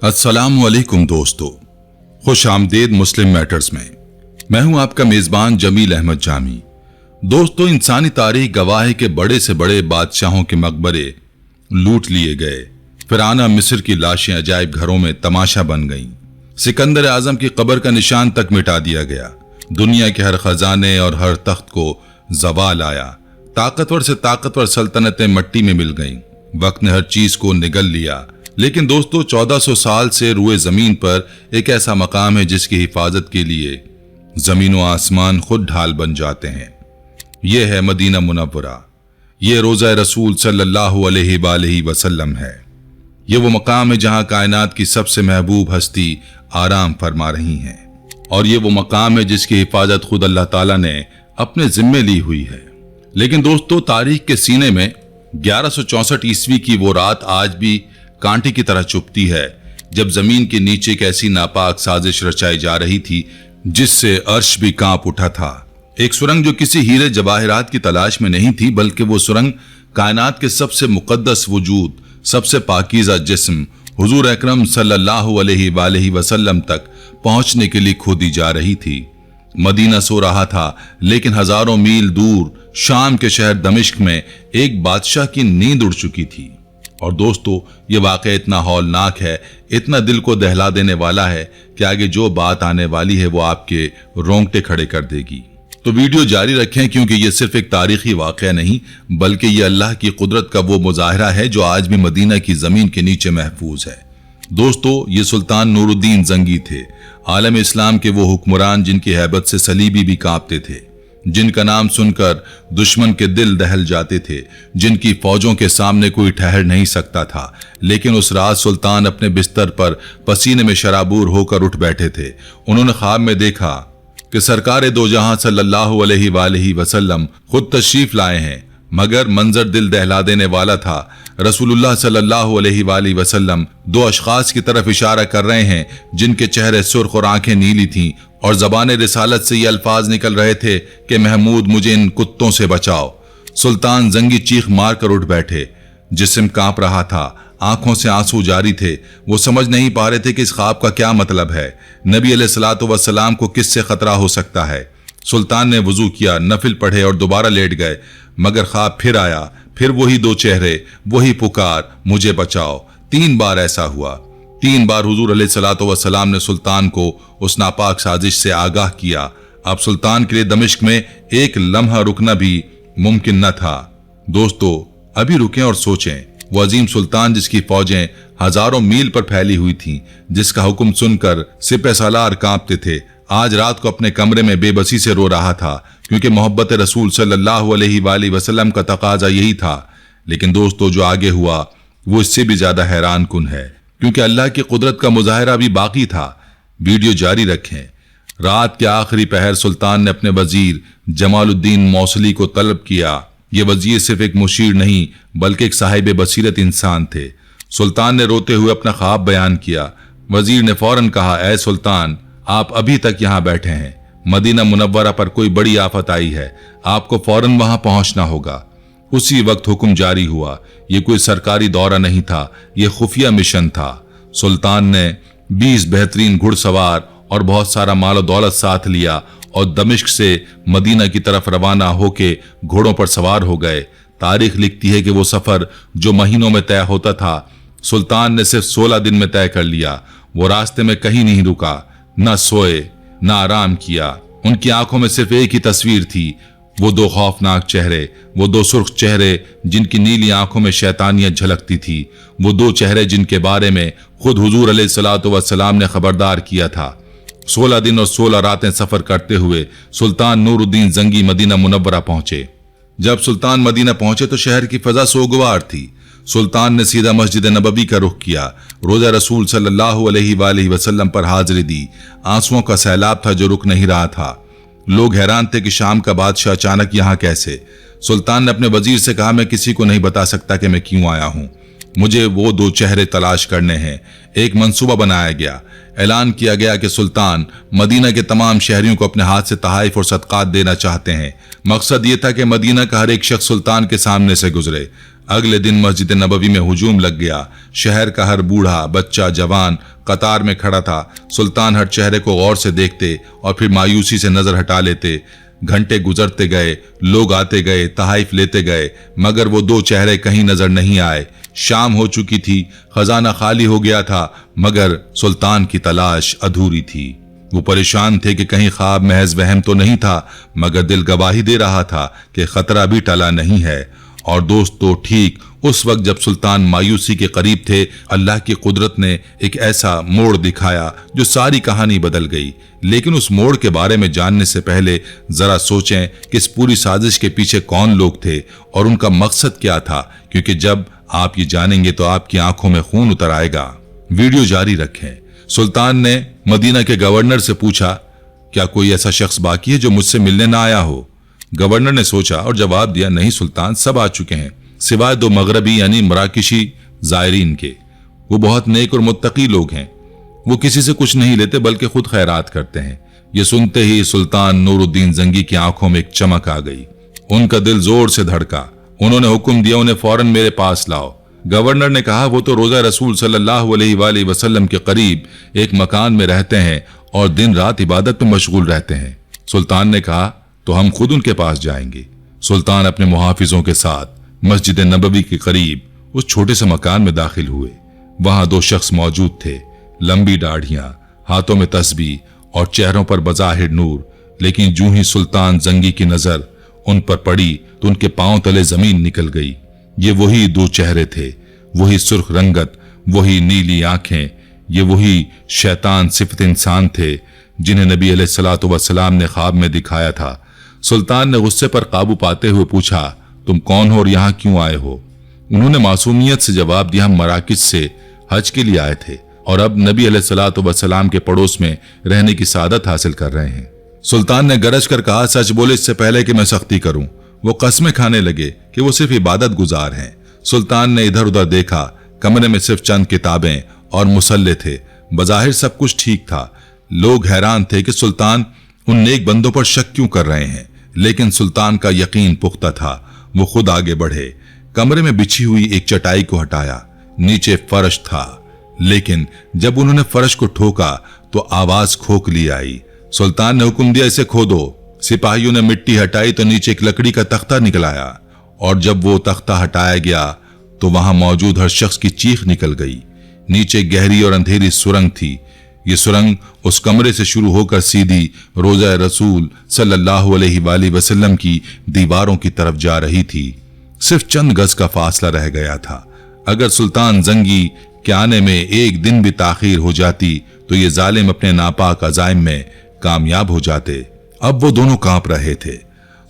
अस्सलाम वालेकुम दोस्तों, खुश आमदेद मुस्लिम मैटर्स में। मैं हूं आपका मेजबान जमील अहमद जामी। दोस्तों, इंसानी तारीख गवाह है कि बड़े से बड़े बादशाहों के मकबरे लूट लिए गए। फिरौना मिस्र की लाशें अजायब घरों में तमाशा बन गईं। सिकंदर आजम की कब्र का निशान तक मिटा दिया गया। दुनिया के हर खजाने और हर तख्त को जवाल आया। ताकतवर से ताकतवर सल्तनतें मट्टी में मिल गईं। वक्त ने हर चीज को निगल लिया। लेकिन दोस्तों, 1400 साल से रुए जमीन पर एक ऐसा मकाम है जिसकी हिफाजत के लिए जमीन व आसमान खुद ढाल बन जाते हैं। यह है मदीना मुनव्वरा। यह रोज़ा रसूल सल्लल्लाहु अलैहि वसल्लम है। यह वो मकाम है जहां कायनात की सबसे महबूब हस्ती आराम फरमा रही हैं। और यह वो मकाम है जिसकी हिफाजत खुद अल्लाह ताला ने अपने जिम्मे ली हुई है। लेकिन दोस्तों, तारीख के सीने में 1164 ईस्वी की वो रात आज भी कांटे की तरह चुभती है, जब जमीन के नीचे एक ऐसी नापाक साजिश रचाई जा रही थी जिससे अर्श भी कांप उठा था। एक सुरंग जो किसी हीरे जवाहिरात की तलाश में नहीं थी, बल्कि वो सुरंग कायनात के सबसे मुकद्दस वजूद, सबसे पाकीज़ा जिस्म हुजूर अकरम सल्लल्लाहु अलैहि वसल्लम तक पहुंचने के लिए खोदी जा रही थी। मदीना सो रहा था, लेकिन हजारों मील दूर शाम के शहर दमिश्क में एक बादशाह की नींद उड़ चुकी थी। और दोस्तों, ये वाक़या इतना हौलनाक है, इतना दिल को दहला देने वाला है कि आगे जो बात आने वाली है वो आपके रोंगटे खड़े कर देगी। तो वीडियो जारी रखें, क्योंकि ये सिर्फ एक तारीखी वाक़या नहीं, बल्कि ये अल्लाह की कुदरत का वो मुजाहिरा है जो आज भी मदीना की ज़मीन के नीचे महफूज है। दोस्तों, ये सुल्तान नूरुद्दीन जंगी थे, आलम इस्लाम के वो हुक्मरान जिनकी हैबत से सलीबी भी कांपते थे, जिनका नाम सुनकर दुश्मन के दिल दहल जाते थे, जिनकी फौजों के सामने कोई ठहर नहीं सकता था। लेकिन उस रात सुल्तान अपने बिस्तर पर पसीने में शराबूर होकर उठ बैठे थे। उन्होंने ख्वाब में देखा कि सरकार दो जहां सल्लल्लाहु अलैहि वसल्लम खुद तशरीफ लाए हैं, मगर मंजर दिल दहला देने वाला था। रसूलुल्लाह सल्लल्लाहु अलैहि वसल्लम दो अशखास की तरफ इशारा कर रहे हैं जिनके चेहरे सुर्ख और आंखें नीली थीं, और जबान रिसालत से ये अल्फाज निकल रहे थे कि महमूद, मुझे इन कुत्तों से बचाओ। सुल्तान जंगी चीख मार कर उठ बैठे। जिस्म कांप रहा था, आंखों से आंसू जारी थे। वो समझ नहीं पा रहे थे कि इस ख्वाब का क्या मतलब है। नबी अलैहिस्सलातु वस्सलाम को किससे खतरा हो सकता है। सुल्तान ने वजू किया, नफिल पढ़े और दोबारा लेट गए, मगर ख्वाब फिर आया। फिर वही दो चेहरे, वही पुकार, मुझे बचाओ। 3 बार ऐसा हुआ। 3 बार हुजूर अलैहिस्सलातु वस्सलाम ने सुल्तान को उस नापाक साजिश से आगाह किया। अब सुल्तान के लिए दमिश्क में एक लम्हा रुकना भी मुमकिन न था। दोस्तों, अभी रुकें और सोचें। वो अजीम सुल्तान जिसकी फौजें हजारों मील पर फैली हुई थीं, जिसका हुक्म सुनकर सिपह सालार कांपते थे, आज रात को अपने कमरे में बेबसी से रो रहा था, क्योंकि मोहब्बत रसूल सल्लल्लाहु अलैहि वसल्लम का तकाजा यही था। लेकिन दोस्तों, जो आगे हुआ वो इससे भी ज्यादा हैरान कुन है, क्योंकि अल्लाह की कुदरत का मुजाहिरा भी बाकी था। वीडियो जारी रखें। रात के आखिरी पहर सुल्तान ने अपने वजीर जमालुद्दीन मौसली को तलब किया। ये वजीर सिर्फ एक मुशीर नहीं, बल्कि एक साहिब बसीरत इंसान थे। सुल्तान ने रोते हुए अपना ख्वाब बयान किया। वजीर ने फौरन कहा, ऐ सुल्तान, आप अभी तक यहाँ बैठे हैं। मदीना मुनव्वरा पर कोई बड़ी आफत आई है, आपको फौरन वहां पहुंचना होगा। उसी वक्त हुक्म जारी हुआ। यह कोई सरकारी दौरा नहीं था, यह खुफिया मिशन था। सुल्तान ने 20 बेहतरीन घुड़सवार और बहुत सारा माल दौलत साथ लिया और दमिश्क से मदीना की तरफ रवाना होके घोड़ों पर सवार हो गए। तारीख लिखती है कि वो सफर जो महीनों में तय होता था, सुल्तान ने सिर्फ 16 दिन में तय कर लिया। वो रास्ते में कहीं नहीं रुका, न सोए न आराम किया। उनकी आंखों में सिर्फ एक ही तस्वीर थी, वो 2 खौफनाक चेहरे, वो 2 सुर्ख चेहरे जिनकी नीली आंखों में शैतानियत झलकती थी, वो 2 चेहरे जिनके बारे में खुद हुजूर अलैहिस्सलातु वस्सलाम ने खबरदार किया था। 16 दिन और 16 रातें सफर करते हुए सुल्तान नूरुद्दीन जंगी मदीना मुनव्वरा पहुंचे। जब सुल्तान मदीना पहुंचे तो शहर की फजा सोगवार थी। सुल्तान ने सीधा मस्जिद नबवी का रुख किया। रोजा रसूल सल्लल्लाहु अलैहि वसल्लम पर हाजिरी दी। आंसुओं का सैलाब था जो रुक नहीं रहा था। लोग हैरान थे कि शाम का बादशाह अचानक यहाँ कैसे। सुल्तान ने अपने वजीर से कहा, मैं किसी को नहीं बता सकता कि मैं क्यों आया हूँ। मुझे वो 2 चेहरे तलाश करने हैं। एक मंसूबा बनाया गया। ऐलान किया गया कि सुल्तान मदीना के तमाम शहरियों को अपने हाथ से तहाइफ और सदकात देना चाहते हैं। मकसद ये था कि मदीना का हर एक शख्स सुल्तान के सामने से गुजरे। अगले दिन मस्जिद नबवी में हुजूम लग गया। शहर का हर बूढ़ा बच्चा जवान कतार में खड़ा था। सुल्तान हर चेहरे को गौर से देखते और फिर मायूसी से नजर हटा लेते। घंटे गुजरते गए, लोग आते गए, तहाइफ लेते गए, मगर वो दो चेहरे कहीं नजर नहीं आए। शाम हो चुकी थी, खजाना खाली हो गया था, मगर सुल्तान की तलाश अधूरी थी। वो परेशान थे कि कहीं ख्वाब महज वहम तो नहीं था, मगर दिल गवाही दे रहा था कि खतरा भी टला नहीं है। और दोस्तों, ठीक उस वक्त जब सुल्तान मायूसी के करीब थे, अल्लाह की कुदरत ने एक ऐसा मोड़ दिखाया जो सारी कहानी बदल गई। लेकिन उस मोड़ के बारे में जानने से पहले जरा सोचें कि इस पूरी साजिश के पीछे कौन लोग थे और उनका मकसद क्या था, क्योंकि जब आप ये जानेंगे तो आपकी आंखों में खून उतर आएगा। वीडियो जारी रखें। सुल्तान ने मदीना के गवर्नर से पूछा, क्या कोई ऐसा शख्स बाकी है जो मुझसे मिलने ना आया हो? गवर्नर ने सोचा और जवाब दिया, नहीं सुल्तान, सब आ चुके हैं, सिवाय दो मगरबी यानी मराकिशी जायरीन के। वो बहुत नेक और मुत्तकी लोग हैं। वो किसी से कुछ नहीं लेते बल्कि खुद खैरात करते हैं। ये सुनते ही सुल्तान नूरुद्दीन जंगी की आंखों में एक चमक आ गई। उनका दिल जोर से धड़का। उन्होंने हुक्म दिया, उन्हें फौरन मेरे पास लाओ। गवर्नर ने कहा, वो तो रोजा रसूल सल्लल्लाहु अलैहि वसल्लम के करीब एक मकान में रहते हैं और दिन रात इबादत में मशगूल रहते हैं। सुल्तान ने कहा, तो हम खुद उनके पास जाएंगे। सुल्तान अपने मुहाफिजों के साथ मस्जिद नबवी के करीब उस छोटे से मकान में दाखिल हुए। वहां दो शख्स मौजूद थे, लंबी दाढ़ियां, हाथों में तस्बीह और चेहरों पर बज़ाहिर नूर। लेकिन जूं ही सुल्तान जंगी की नजर उन पर पड़ी तो उनके पांव तले जमीन निकल गई। ये वही दो चेहरे थे, वही सुर्ख रंगत, वही नीली आंखें, ये वही शैतान सिफत इंसान थे जिन्हें नबी अलैहिस्सलातु वस्सलाम ने ख्वाब में दिखाया था। सुल्तान ने गुस्से पर काबू पाते हुए पूछा, तुम कौन हो और यहाँ क्यों आए हो? उन्होंने मासूमियत से जवाब दिया, हम मराकिश से हज के लिए आए थे और अब नबी अलैहिस्सलातु वस्सलाम के पड़ोस में रहने की सादत हासिल कर रहे हैं। सुल्तान ने गरज कर कहा, सच बोले इससे पहले कि मैं सख्ती करूं। वो कस्में खाने लगे कि वो सिर्फ इबादत गुजार हैं। सुल्तान ने इधर उधर देखा। कमरे में सिर्फ चंद किताबें और मुसल्ले थे। बज़ाहिर सब कुछ ठीक था। लोग हैरान थे कि सुल्तान उन नेक बंदों पर शक क्यों कर रहे हैं, लेकिन सुल्तान का यकीन पुख्ता था। वो खुद आगे बढ़े, कमरे में बिछी हुई एक चटाई को हटाया। नीचे फर्श था, लेकिन जब उन्होंने फर्श को ठोका तो आवाज खोखली आई। सुल्तान ने हुक्म दिया, इसे खोदो। सिपाहियों ने मिट्टी हटाई तो नीचे एक लकड़ी का तख्ता निकल आया और जब वो तख्ता हटाया गया तो वहां मौजूद हर शख्स की चीख निकल गई। नीचे गहरी और अंधेरी सुरंग थी। ये सुरंग उस कमरे से शुरू होकर सीधी रोजा रसूल सल्लल्लाहु अलैहि वसल्लम की दीवारों की तरफ जा रही थी। सिर्फ चंद गज का फासला रह गया था। अगर सुल्तान जंगी के आने में एक दिन भी ताखीर हो जाती तो ये जालिम अपने नापाक अजाइम में कामयाब हो जाते। अब वो दोनों कांप रहे थे।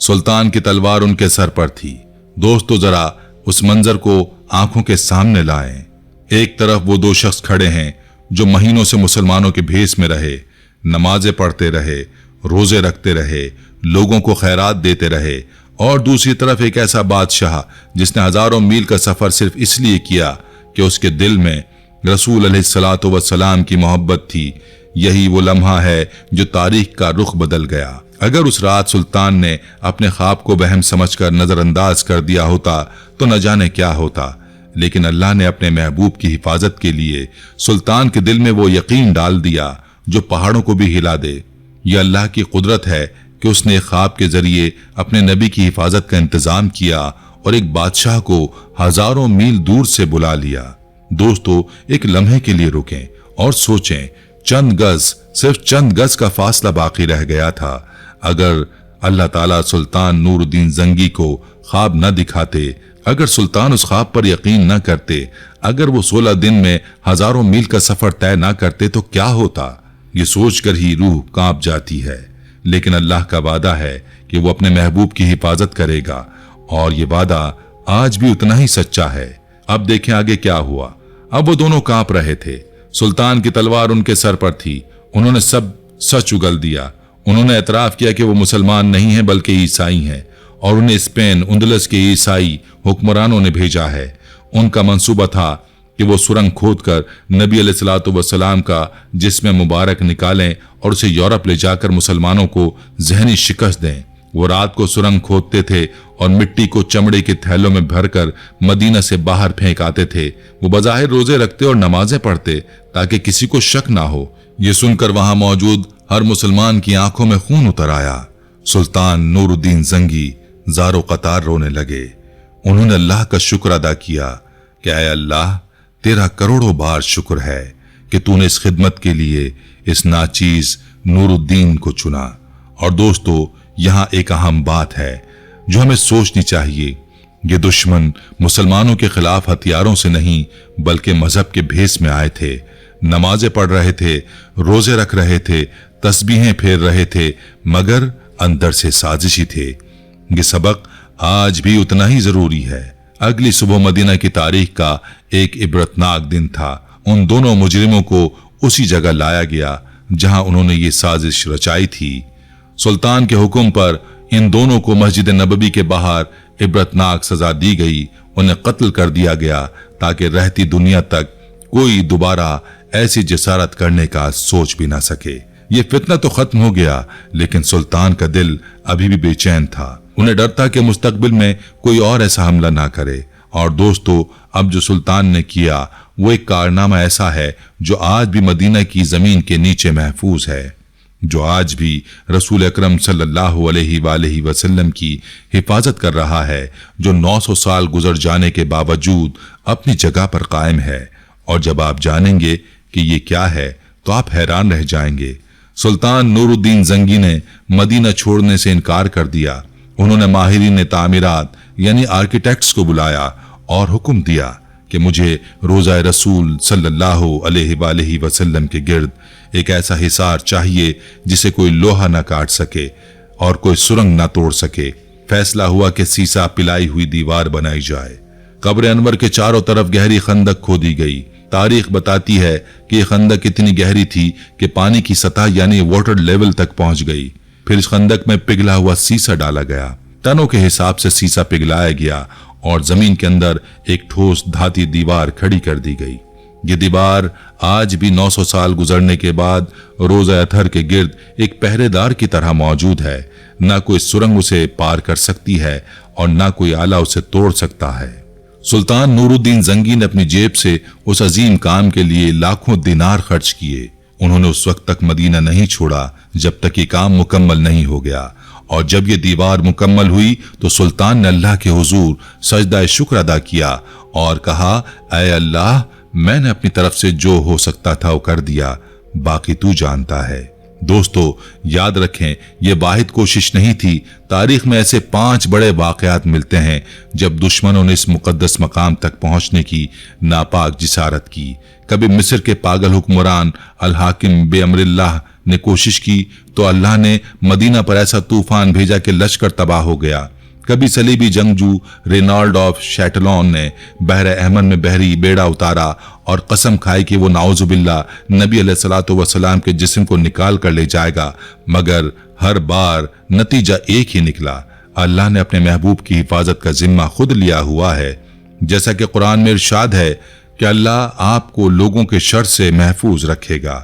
सुल्तान की तलवार उनके सर पर थी। दोस्तों, जरा उस मंजर को आंखों के सामने लाएं। एक तरफ वो दो शख्स खड़े हैं जो महीनों से मुसलमानों के भेस में रहे, नमाजें पढ़ते रहे, रोजे रखते रहे, लोगों को खैरात देते रहे, और दूसरी तरफ एक ऐसा बादशाह जिसने हजारों मील का सफर सिर्फ इसलिए किया कि उसके दिल में रसूल अलैहिस्सलातु वस्सलाम की मोहब्बत थी। यही वो लम्हा है जो तारीख का रुख बदल गया। अगर उस रात सुल्तान ने अपने ख्वाब को वहम समझकर नजरअंदाज कर दिया होता तो न जाने क्या होता। लेकिन अल्लाह ने अपने महबूब की हिफाजत के लिए सुल्तान के दिल में वो यकीन डाल दिया जो पहाड़ों को भी हिला दे। यह अल्लाह की कुदरत है कि उसने ख्वाब के जरिए अपने नबी की हिफाजत का इंतजाम किया और एक बादशाह को हजारों मील दूर से बुला लिया। दोस्तों, एक लम्हे के लिए रुकें और सोचें, चंद गज, सिर्फ चंद गज का फासला बाकी रह गया था। अगर अल्लाह ताला सुल्तान नूरुद्दीन जंगी को ख्वाब न दिखाते, अगर सुल्तान उस ख्वाब पर यकीन न करते, अगर वो 16 दिन में हजारों मील का सफर तय न करते तो क्या होता? ये सोचकर ही रूह कांप जाती है। लेकिन अल्लाह का वादा है कि वो अपने महबूब की हिफाजत करेगा और ये वादा आज भी उतना ही सच्चा है। अब देखें आगे क्या हुआ। अब वो दोनों कांप रहे थे। सुल्तान की तलवार उनके सर पर थी। उन्होंने सब सच उगल दिया। उन्होंने एतराफ किया कि वो मुसलमान नहीं हैं बल्कि ईसाई हैं और उन्हें स्पेन उंदलस के ईसाई हुक्मरानों ने भेजा है। उनका मंसूबा था कि वो सुरंग खोदकर नबी अलैहिस्सलातु वस्सलाम का जिस्म मुबारक निकालें और उसे यूरोप ले जाकर मुसलमानों को जहनी शिकस्त दें। वो रात को सुरंग खोदते थे और मिट्टी को चमड़े के थैलों में भरकर मदीना से बाहर फेंक आते थे। वो बज़ाहिर रोजे रखते और नमाजें पढ़ते ताकि किसी को शक ना हो। ये सुनकर वहां मौजूद हर मुसलमान की आंखों में खून उतर आया। सुल्तान नूरुद्दीन जंगी ज़ारो कतार रोने लगे। उन्होंने अल्लाह का शुक्र अदा किया कि ऐ अल्लाह, तेरा करोड़ों बार शुक्र है कि तूने इस खिदमत के लिए इस नाचीज नूरुद्दीन को चुना। और दोस्तों, यहाँ एक अहम बात है जो हमें सोचनी चाहिए। ये दुश्मन मुसलमानों के खिलाफ हथियारों से नहीं बल्कि मजहब के भेस में आए थे। नमाजें पढ़ रहे थे, रोजे रख रहे थे, तस्बीहें फेर रहे थे, मगर अंदर से साजिशी थे। ये सबक आज भी उतना ही जरूरी है। अगली सुबह मदीना की तारीख का एक इबरतनाक दिन था। उन दोनों मुजरिमों को उसी जगह लाया गया जहां उन्होंने ये साजिश रचाई थी। सुल्तान के हुक्म पर इन दोनों को मस्जिद नबवी के बाहर इबरतनाक सजा दी गई। उन्हें कत्ल कर दिया गया ताकि रहती दुनिया तक कोई दोबारा ऐसी जसारत करने का सोच भी ना सके। ये फितना तो खत्म हो गया, लेकिन सुल्तान का दिल अभी भी बेचैन था। उन्हें डर था कि मुस्तकबिल में कोई और ऐसा हमला ना करे। और दोस्तों, अब जो सुल्तान ने किया वो एक कारनामा ऐसा है जो आज भी मदीना की जमीन के नीचे महफूज है, जो आज भी रसूल अकरम सल्लल्लाहु अलैहि वसल्लम की हिफाजत कर रहा है, जो 900 साल गुजर जाने के बावजूद अपनी जगह पर कायम है। और जब आप जानेंगे कि ये क्या है तो आप हैरान रह जाएंगे। सुल्तान नूरुद्दीन जंगी ने मदीना छोड़ने से इनकार कर दिया। उन्होंने माहिरीन तामीरात यानी आर्किटेक्ट्स को बुलाया और हुक्म दिया कि मुझे रोज़ा रसूल सल्लल्लाहु अलैहि वसल्लम के गिर्द एक ऐसा हिसार चाहिए जिसे कोई लोहा ना काट सके और कोई सुरंग ना तोड़ सके। फैसला हुआ कि सीसा पिलाई हुई दीवार बनाई जाए। कब्र अनवर के चारों तरफ गहरी खंदक खोदी गई। तारीख बताती है कि यह खंदक इतनी गहरी थी कि पानी की सतह यानी वाटर लेवल तक पहुंच गई। फिर इस खंदक में पिघला हुआ सीसा डाला गया। टनों के हिसाब से सीसा पिघलाया गया और जमीन के अंदर एक ठोस धाती दीवार खड़ी कर दी गई। ये दीवार आज भी 900 साल गुजरने के बाद रोज़ा अतहर के गिर्द एक पहरेदार की तरह मौजूद है। ना कोई सुरंग उसे पार कर सकती है और ना कोई आला उसे तोड़ सकता है। सुल्तान नूरुद्दीन जंगी ने अपनी जेब से उस अजीम काम के लिए लाखों दिनार खर्च किए। उन्होंने उस वक्त तक मदीना नहीं छोड़ा जब तक ये काम मुकम्मल नहीं हो गया। और जब ये दीवार मुकम्मल हुई तो सुल्तान ने अल्लाह के हुजूर सजदा शुक्र अदा किया और कहा, ऐ अल्लाह, मैंने अपनी तरफ से जो हो सकता था वो कर दिया, बाकी तू जानता है। दोस्तों, याद रखें, यह वाहिद कोशिश नहीं थी। तारीख में ऐसे 5 बड़े वाकयात मिलते हैं जब दुश्मनों ने इस मुकद्दस मकाम तक पहुंचने की नापाक जिसारत की। कभी मिस्र के पागल हुक्मरान अल हाकिम बेअमरिल्लाह ने कोशिश की तो अल्लाह ने मदीना पर ऐसा तूफान भेजा कि लश्कर तबाह हो गया। कभी सलीबी जंगजू रेनाल्ड ऑफ शैटलॉन ने बहर अहमद में बहरी बेड़ा उतारा और कसम खाई कि वो नाउजुबिल्ला नबी अलैहिस्सलातु वस्सलाम के जिस्म को निकाल कर ले जाएगा, मगर हर बार नतीजा एक ही निकला। अल्लाह ने अपने महबूब की हिफाजत का जिम्मा खुद लिया हुआ है। जैसा कि कुरान में इरशाद है कि अल्लाह आपको लोगों के शर से महफूज रखेगा।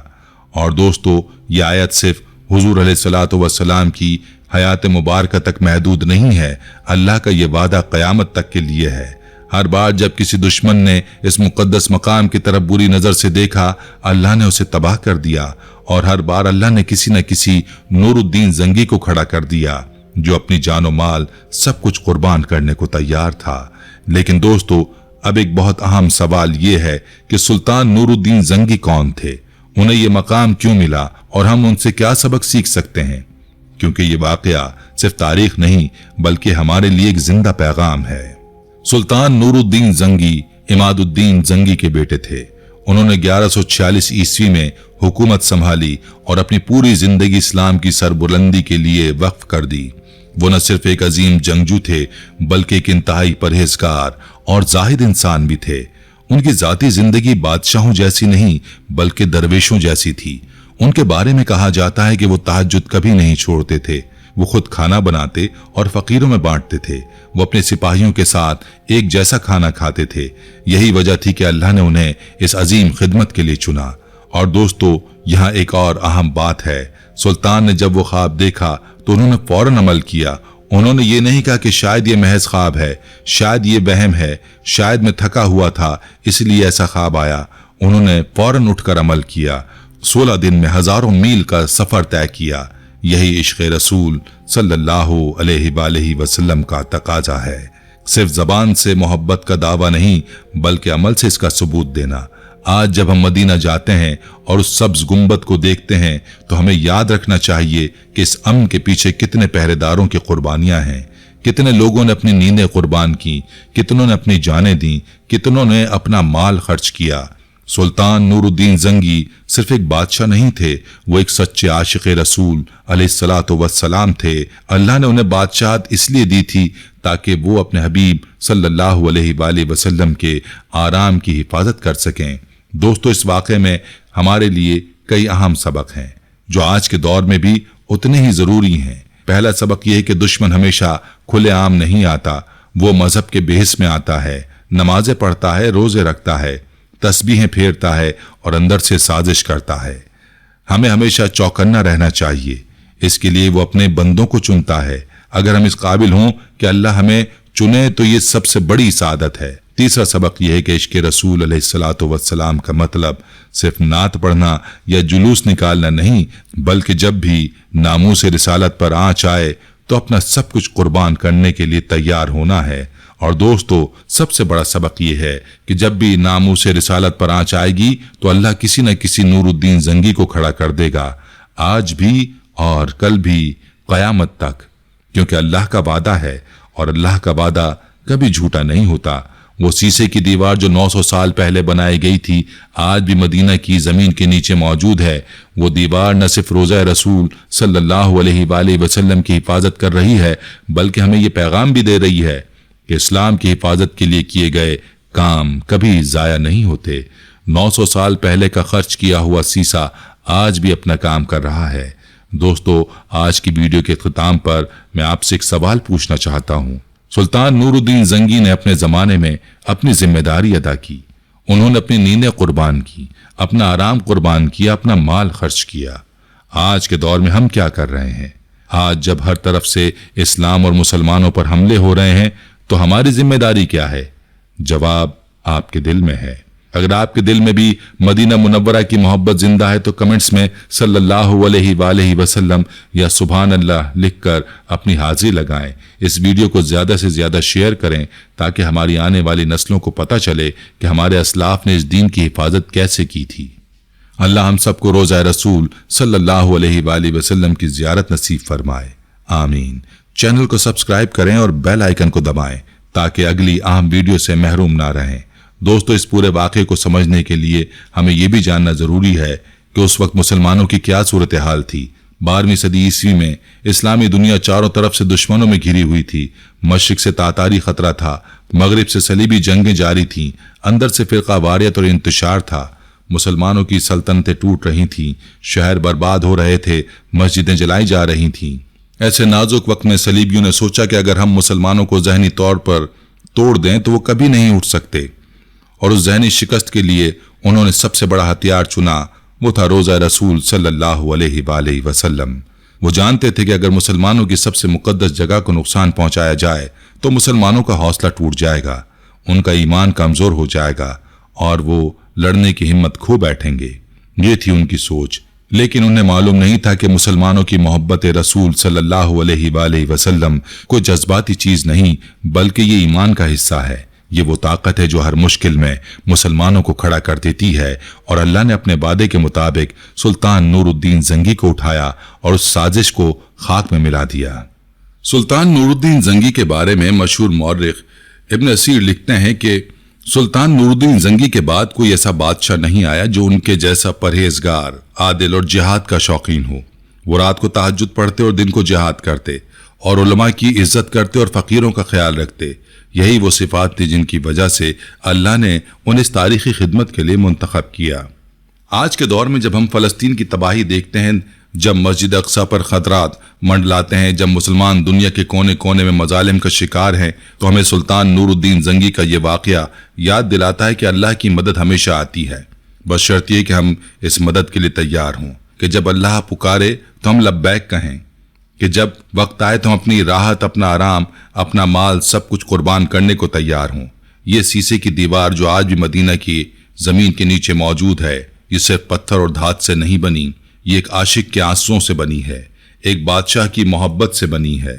और दोस्तों, यह आयत सिर्फ हुजूर अलैहिस्सलातु वस्सलाम की हयात मुबारक तक महदूद नहीं है। अल्लाह का ये वादा क़यामत तक के लिए है। हर बार जब किसी दुश्मन ने इस मुकद्दस मकाम की तरफ बुरी नजर से देखा, अल्लाह ने उसे तबाह कर दिया। और हर बार अल्लाह ने किसी न किसी नूरुद्दीन जंगी को खड़ा कर दिया जो अपनी जानो माल सब कुछ कुर्बान करने को तैयार था। लेकिन दोस्तों, अब एक बहुत अहम सवाल ये है कि सुल्तान नूरुद्दीन जंगी कौन थे, उन्हें ये मकाम क्यों मिला और हम उनसे क्या सबक सीख सकते हैं, क्योंकि ये वाकया सिर्फ तारीख नहीं बल्कि हमारे लिए एक जिंदा पैगाम है। सुल्तान नूरुद्दीन जंगी इमादुद्दीन जंगी के बेटे थे। उन्होंने 1146 ईस्वी में हुकूमत संभाली और अपनी पूरी जिंदगी इस्लाम की सरबुलंदी के लिए वक्फ कर दी। वो न सिर्फ एक अजीम जंगजू थे बल्कि एक इंतहाई परहेजगार और जाहिद इंसान भी थे। उनकी जाती जिंदगी बादशाहों जैसी नहीं बल्कि दरवेशों जैसी थी। उनके बारे में कहा जाता है कि वो तहज्जुद कभी नहीं छोड़ते थे। वो खुद खाना बनाते और फकीरों में बांटते थे। वो अपने सिपाहियों के साथ एक जैसा खाना खाते थे। यही वजह थी कि अल्लाह ने उन्हें इस अजीम खिदमत के लिए चुना। और दोस्तों, यहाँ एक और अहम बात है। सुल्तान ने जब वो ख्वाब देखा तो उन्होंने फौरन अमल किया। उन्होंने ये नहीं कहा कि शायद ये महज ख्वाब है, शायद ये वहम है, शायद मैं थका हुआ था इसलिए ऐसा ख्वाब आया। उन्होंने फौरन उठकर अमल किया। 16 दिन में हजारों मील का सफर तय किया। यही इश्क़ रसूल सल्लल्लाहु अलैहि वसल्लम का तकाजा है। सिर्फ जबान से मोहब्बत का दावा नहीं बल्कि अमल से इसका सबूत देना। आज जब हम मदीना जाते हैं और उस सब्ज गुंबद को देखते हैं तो हमें याद रखना चाहिए कि इस अमन के पीछे कितने पहरेदारों की कुर्बानियां हैं, कितने लोगों ने अपनी नींदें कुर्बान की, कितनों ने अपनी जानें दी, कितनों ने अपना माल खर्च किया। सुल्तान नूरुद्दीन जंगी सिर्फ एक बादशाह नहीं थे, वो एक सच्चे आशिक़ रसूल अलैहिस्सलातु वस्सलाम थे। अल्लाह ने उन्हें बादशाहत इसलिए दी थी ताकि वो अपने हबीब सल्लल्लाहु अलैहि वसल्लम के आराम की हिफाजत कर सकें। दोस्तों, इस वाक़े में हमारे लिए कई अहम सबक हैं जो आज के दौर में भी उतने ही ज़रूरी हैं। पहला सबक यह है कि दुश्मन हमेशा खुलेआम नहीं आता, वो मजहब के बेहस में आता है, नमाजें पढ़ता है, रोजे रखता है, तस्बीहें फेरता है और अंदर से साजिश करता है। हमें हमेशा चौकन्ना रहना चाहिए। इसके लिए वो अपने बंदों को चुनता है। अगर हम इस काबिल हों कि अल्लाह हमें चुने तो ये सबसे बड़ी सादत है। तीसरा सबक यह है कि इश्क़ रसूल अलैहिस्सलातु वस्सलाम का मतलब सिर्फ नात पढ़ना या जुलूस निकालना नहीं, बल्कि जब भी नामूस रिसालत पर आँच आए तो अपना सब कुछ कुर्बान करने के लिए तैयार होना है। और दोस्तों, सबसे बड़ा सबक यह है कि जब भी नामूस रिसालत पर आँच आएगी तो अल्लाह किसी न किसी नूरुद्दीन जंगी को खड़ा कर देगा, आज भी और कल भी, क़यामत तक। क्योंकि अल्लाह का वादा है और अल्लाह का वादा कभी झूठा नहीं होता। वो शीशे की दीवार जो 900 साल पहले बनाई गई थी आज भी मदीना की जमीन के नीचे मौजूद है। वो दीवार न सिर्फ रोज़ा रसूल सल्लल्लाहु अलैहि वसल्लम की हिफाजत कर रही है बल्कि हमें ये पैगाम भी दे रही है कि इस्लाम की हिफाजत के लिए किए गए काम कभी ज़ाया नहीं होते। 900 साल पहले का खर्च किया हुआ शीशा आज भी अपना काम कर रहा है। दोस्तों, आज की वीडियो के ख़िताम पर मैं आपसे एक सवाल पूछना चाहता हूँ। सुल्तान नूरुद्दीन जंगी ने अपने ज़माने में अपनी जिम्मेदारी अदा की। उन्होंने अपनी नींदें कुर्बान की, अपना आराम कुर्बान किया, अपना माल खर्च किया। आज के दौर में हम क्या कर रहे हैं? आज जब हर तरफ से इस्लाम और मुसलमानों पर हमले हो रहे हैं तो हमारी जिम्मेदारी क्या है? जवाब आपके दिल में है। अगर आपके दिल में भी मदीना मुनव्वरा की मोहब्बत जिंदा है तो कमेंट्स में सल्लल्लाहु अलैहि वसल्लम या सुभान अल्लाह लिखकर अपनी हाजिरी लगाएं। इस वीडियो को ज्यादा से ज्यादा शेयर करें ताकि हमारी आने वाली नस्लों को पता चले कि हमारे असलाफ ने इस दीन की हिफाजत कैसे की थी। अल्लाह हम सबको रोज़ा रसूल सल्लल्लाहु अलैहि वसल्लम की ज़ियारत नसीब फरमाए। आमीन। चैनल को सब्सक्राइब करें और बेल आइकन को दबाएं ताकि अगली अहम वीडियो से महरूम ना रहें। दोस्तों, इस पूरे वाक़े को समझने के लिए हमें यह भी जानना जरूरी है कि उस वक्त मुसलमानों की क्या सूरत हाल थी। 12वीं सदी ईस्वी में इस्लामी दुनिया चारों तरफ से दुश्मनों में घिरी हुई थी। मशरिक से तातारी खतरा था, मगरिब से सलीबी जंगें जारी थीं, अंदर से फिरका वारियत और इंतशार था। मुसलमानों की सल्तनतें टूट रही थीं, शहर बर्बाद हो रहे थे, मस्जिदें जलाई जा रही थीं। ऐसे नाजुक वक्त में सलीबियों ने सोचा कि अगर हम मुसलमानों को जहनी तौर पर तोड़ दें तो वो कभी नहीं उठ सकते, और उस जहनी शिकस्त के लिए उन्होंने सबसे बड़ा हथियार चुना। वो था रोज़ा रसूल सल्लल्लाहु अलैहि वसल्लम। वो जानते थे कि अगर मुसलमानों की सबसे मुकद्दस जगह को नुकसान पहुंचाया जाए तो मुसलमानों का हौसला टूट जाएगा, उनका ईमान कमजोर हो जाएगा और वो लड़ने की हिम्मत खो बैठेंगे। ये थी उनकी सोच। लेकिन उन्हें मालूम नहीं था कि मुसलमानों की मोहब्बत रसूल सल्लल्लाहु अलैहि वसल्लम कोई जज्बाती चीज नहीं बल्कि ये ईमान का हिस्सा है। ये वो ताकत है जो हर मुश्किल में मुसलमानों को खड़ा कर देती है। और अल्लाह ने अपने वादे के मुताबिक सुल्तान नूरुद्दीन जंगी को उठाया और उस साजिश को खाक में मिला दिया। सुल्तान नूरुद्दीन जंगी के बारे में मशहूर मौर्रिख इब्न असीर लिखते हैं कि सुल्तान नूरुद्दीन जंगी के बाद कोई ऐसा बादशाह नहीं आया जो उनके जैसा परहेजगार, आदिल और जिहाद का शौकीन हो। वो रात को तहज्जुद पढ़ते और दिन को जिहाद करते और उलमा की इज्जत करते और फकीरों का ख्याल रखते। यही वो सिफात थी जिनकी वजह से अल्लाह ने उन्हें इस तारीखी खिदमत के लिए मुंतखब किया। आज के दौर में जब हम फलस्तीन की तबाही देखते हैं, जब मस्जिद अक्सा पर खतरात मंडलाते हैं, जब मुसलमान दुनिया के कोने कोने में मजालिम का शिकार हैं, तो हमें सुल्तान नूरुद्दीन जंगी का ये वाक़या याद दिलाता है कि अल्लाह की मदद हमेशा आती है। बस शर्त यह कि हम इस मदद के लिए तैयार हों कि जब अल्लाह पुकारे तो हम लब्बैक कहें کہ جب وقت آئے تو ہم اپنی راحت، اپنا آرام، اپنا مال سب کچھ قربان کرنے کو تیار ہوں۔ یہ سیسے کی دیوار جو آج بھی مدینہ کی زمین کے نیچے موجود ہے، یہ صرف پتھر اور دھات سے نہیں بنی، یہ ایک عاشق کے آنسوؤں سے بنی ہے، ایک بادشاہ کی محبت سے بنی ہے،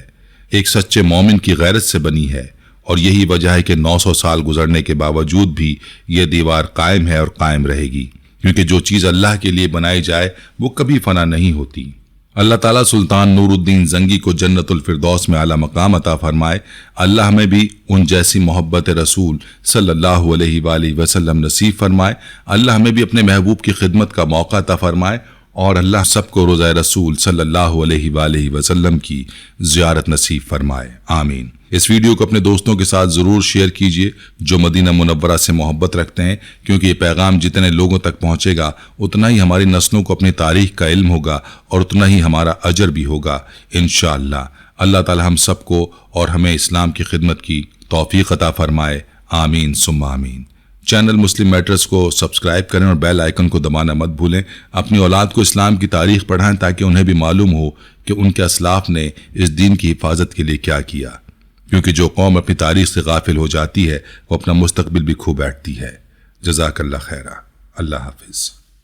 ایک سچے مومن کی غیرت سے بنی ہے، اور یہی وجہ ہے کہ 900 سال گزرنے کے باوجود بھی یہ دیوار قائم ہے اور قائم رہے گی، کیونکہ جو چیز اللہ کے لیے بنائی جائے وہ کبھی فنا نہیں ہوتی۔ اللہ تعالیٰ سلطان نور الدین زنگی کو جنت الفردوس میں اعلیٰ مقام عطا فرمائے۔ اللہ ہمیں بھی ان جیسی محبت رسول صلی اللہ علیہ وآلہ وسلم نصیب فرمائے۔ اللہ ہمیں بھی اپنے محبوب کی خدمت کا موقع عطا فرمائے، اور اللہ سب کو روضہ رسول صلی اللہ علیہ وآلہ وسلم کی زیارت نصیب فرمائے، آمین۔ اس ویڈیو کو اپنے دوستوں کے ساتھ ضرور شیئر کیجئے جو مدینہ منورہ سے محبت رکھتے ہیں، کیونکہ یہ پیغام جتنے لوگوں تک پہنچے گا اتنا ہی ہماری نسلوں کو اپنی تاریخ کا علم ہوگا اور اتنا ہی ہمارا اجر بھی ہوگا انشاءاللہ۔ اللہ تعالی ہم سب کو اور ہمیں اسلام کی خدمت کی توفیق عطا فرمائے، آمین ثم آمین۔ چینل مسلم میٹرز کو سبسکرائب کریں اور بیل آئیکن کو دبانا مت بھولیں۔ اپنی اولاد کو اسلام کی تاریخ پڑھائیں تاکہ انہیں بھی معلوم ہو کہ ان کے اسلاف نے اس دین کی حفاظت کے لیے کیا کیا، کیونکہ جو قوم اپنی تاریخ سے غافل ہو جاتی ہے وہ اپنا مستقبل بھی کھو بیٹھتی ہے۔ جزاک اللہ خیرہ، اللہ حافظ۔